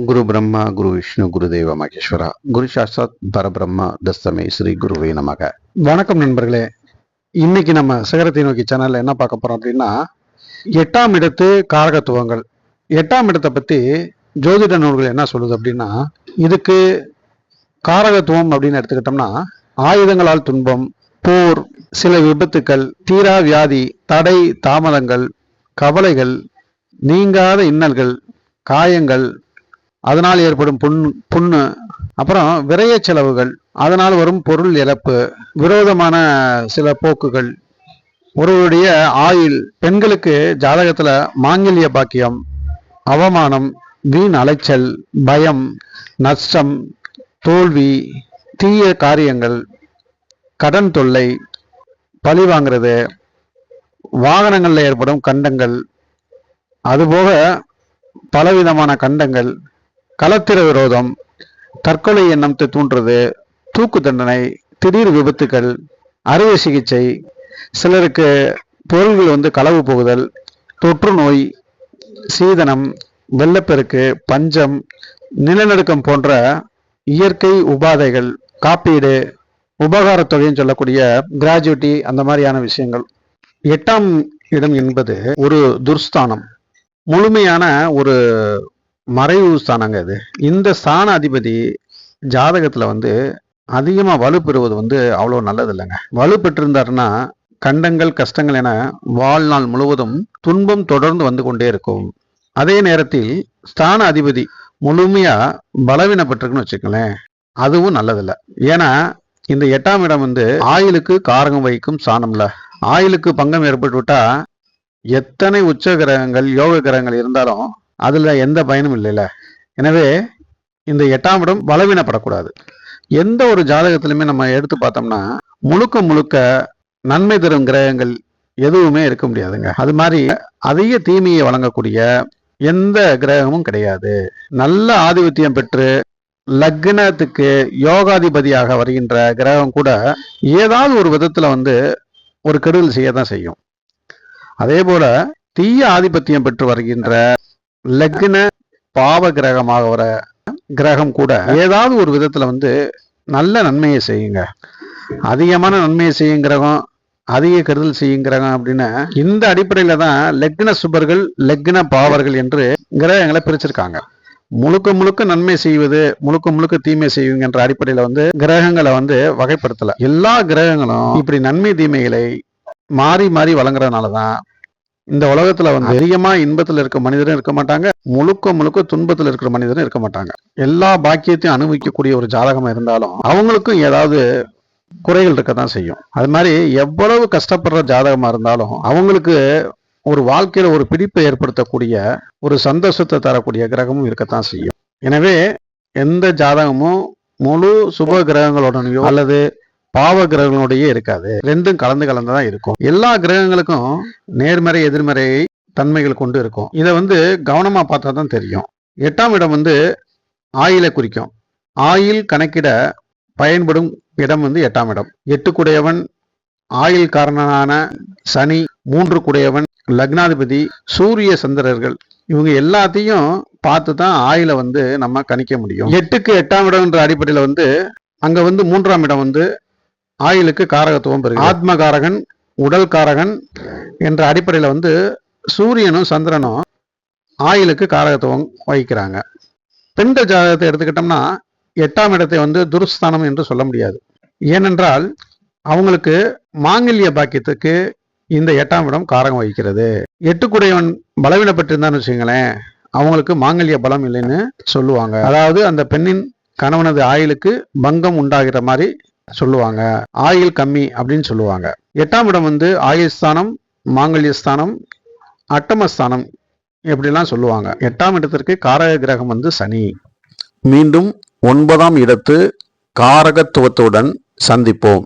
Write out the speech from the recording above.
குரு பிரம்மா குரு விஷ்ணு குரு தேவ மகேஸ்வரா குரு சாஸ்தாத் பரபிரம்மா தஸ்தமே ஸ்ரீ குருவே நமக. வணக்கம் நண்பர்களே. இன்னைக்கு நம்ம சிகரத்தை நோக்கி சேனல்ல என்ன பார்க்க போறோம் அப்படின்னா, 8ஆம் இடத்து காரகத்துவங்கள். 8ஆம் இடத்தை பத்தி ஜோதிட நூல்கள் என்ன சொல்லுது அப்படின்னா, இதுக்கு காரகத்துவம் அப்படின்னு எடுத்துக்கிட்டோம்னா, ஆயுதங்களால் துன்பம், போர், சில விபத்துக்கள், தீரா வியாதி, தடை தாமதங்கள், கவலைகள், நீங்காத இன்னல்கள், காயங்கள், அதனால் ஏற்படும் புண்ணு, அப்புறம் விரைய செலவுகள், அதனால் வரும் பொருள் இழப்பு, விரோதமான சில போக்குகள், ஒருவருடைய ஆயுள், பெண்களுக்கு ஜாதகத்துல மாங்கல்ய பாக்கியம், அவமானம், வீண் அலைச்சல், பயம், நஷ்டம், தோல்வி, தீய காரியங்கள், கடன் தொல்லை, பழி வாங்கிறது, வாகனங்கள்ல ஏற்படும் கண்டங்கள், அதுபோக பலவிதமான கண்டங்கள், களத்திர விரோதம், தற்கொலை எண்ணத்தை தூண்டுறது, தூக்கு தண்டனை, திடீர் விபத்துக்கள், அறுவை சிகிச்சை, சிலருக்கு பொருள்கள் களவு போகுதல், தொற்று நோய், சீதனம், வெள்ளப்பெருக்கு, பஞ்சம், நிலநடுக்கம் போன்ற இயற்கை உபாதைகள், காப்பீடு, உபகாரத் தொகைன்னு சொல்லக்கூடிய கிராஜுவிட்டி, அந்த மாதிரியான விஷயங்கள். 8ஆம் இடம் என்பது ஒரு துர்ஸ்தானம், முழுமையான ஒரு மறைவு ஸ்தானங்க. இது இந்த ஸ்தான அதிபதி ஜாதகத்துல அதிகமா வலு பெறுவது அவ்வளவு நல்லது இல்லைங்க. வலு பெற்றிருந்தாருன்னா கண்டங்கள் கஷ்டங்கள் என வாழ்நாள் முழுவதும் துன்பம் தொடர்ந்து வந்து கொண்டே இருக்கும். அதே நேரத்தில் ஸ்தான அதிபதி முழுமையா பலவீனப்பட்டிருக்குன்னு வச்சுக்கங்களேன், அதுவும் நல்லதில்லை. ஏன்னா இந்த 8ஆம் இடம் ஆயுளுக்கு காரகம் வகிக்கும் ஸ்தானம்ல. ஆயுளுக்கு பங்கம் ஏற்பட்டு விட்டா எத்தனை உச்ச கிரகங்கள் யோக கிரகங்கள் இருந்தாலும் அதுல எந்த பயனும் இல்லைல்ல. எனவே இந்த 8ஆம் இடம் பலவீனப்படக்கூடாது. எந்த ஒரு ஜாதகத்திலுமே நம்ம எடுத்து பார்த்தோம்னா முழுக்க முழுக்க நன்மை தரும் கிரகங்கள் எதுவுமே இருக்க முடியாதுங்க. அது மாதிரி அதிக தீமையை வழங்கக்கூடிய எந்த கிரகமும் கிடையாது. நல்ல ஆதிபத்தியம் பெற்று லக்னத்துக்கு யோகாதிபதியாக வருகின்ற கிரகம் கூட ஏதாவது ஒரு விதத்துல ஒரு கெடுதல் செய்யத்தான் செய்யும். அதே போல தீய ஆதிபத்தியம் பெற்று வருகின்ற லக்ன பாவ கிரகமாக வர கிரகம் கூட ஏதாவது ஒரு விதத்துல நல்ல நன்மையை செய்யுங்க. அதிகமான நன்மையை செய்யும் கிரகம், அதிக கெடுதல் செய்யும் கிரகம் அப்படின்னு இந்த அடிப்படையில தான் லக்ன சுபர்கள் லக்ன பாவர்கள் என்று கிரகங்களை பிரிச்சிருக்காங்க. முழுக்க முழுக்க நன்மை செய்வது, முழுக்க முழுக்க தீமை செய்வீங்க என்ற அடிப்படையில கிரகங்களை வகைப்படுத்தல. எல்லா கிரகங்களும் இப்படி நன்மை தீமைகளை மாறி மாறி வழங்குறதுனாலதான் இந்த உலகத்துல அதிகமா இன்பத்துல இருக்க மனிதரும் இருக்க மாட்டாங்க, முழுக்க முழுக்க துன்பத்துல இருக்கிற மனிதரும் இருக்க மாட்டாங்க. எல்லா பாக்கியத்தையும் அனுபவிக்கக்கூடிய ஒரு ஜாதகமா இருந்தாலும் அவங்களுக்கும் ஏதாவது குறைகள் இருக்கத்தான் செய்யும். அது மாதிரி எவ்வளவு கஷ்டப்படுற ஜாதகமா இருந்தாலும் அவங்களுக்கு ஒரு வாழ்க்கையில ஒரு பிடிப்பை ஏற்படுத்தக்கூடிய ஒரு சந்தோஷத்தை தரக்கூடிய கிரகமும் இருக்கத்தான் செய்யும். எனவே எந்த ஜாதகமும் முழு சுப கிரகங்களுடனேயோ அல்லது பாவ கிரகங்களுடைய இருக்காது. ரெண்டும் கலந்து கலந்துதான் இருக்கும். எல்லா கிரகங்களுக்கும் நேர்மறை எதிர்மறை தன்மைகள் கொண்டு இருக்கும். இதை கவனமா பார்த்தா தான் தெரியும். 8ஆம் இடம் ஆயிலை குறிக்கும். ஆயில் கணக்கிட பயன்படும் இடம் 8ஆம் இடம். 8 குடையவன் ஆயில் காரணனான சனி, 3 குடையவன் லக்னாதிபதி சூரிய சந்திரர்கள், இவங்க எல்லாத்தையும் பார்த்து தான் ஆயில நம்ம கணிக்க முடியும். 8க்கு 8ஆம் இடம் என்ற அடிப்படையில அங்க 3ஆம் இடம் ஆயுளுக்கு காரகத்துவம் பெறுகிறது. ஆத்ம காரகன், உடல் காரகன் என்ற அடிப்படையில சூரியனும் சந்திரனும் ஆயுளுக்கு காரகத்துவம் வகிக்கிறாங்க. பெண்கள் ஜாதகத்தை எடுத்துக்கிட்டோம்னா 8ஆம் இடத்தை துருஸ்தானம் என்று சொல்ல முடியாது. ஏனென்றால் அவங்களுக்கு மாங்கல்ய பாக்கியத்துக்கு இந்த 8ஆம் இடம் காரகம் வகிக்கிறது. 8 குடையவன் பலவீனப்பட்டிருந்தான்னு வச்சுங்களேன், அவங்களுக்கு மாங்கல்ய பலம் இல்லைன்னு சொல்லுவாங்க. அதாவது அந்த பெண்ணின் கணவனது ஆயுளுக்கு பங்கம் உண்டாகிற மாதிரி சொல்லுவாங்க, ஆயுள் கம்மி அப்படின்னு சொல்லுவாங்க. 8ஆம் இடம் ஆயுள் ஸ்தானம், மாங்கல்யஸ்தானம், அட்டமஸ்தானம் எப்படிலாம் சொல்லுவாங்க. 8ஆம் இடத்திற்கு காரக கிரகம் சனி. மீண்டும் 9ஆம் இடத்து காரகத்துவத்துடன் சந்திப்போம்.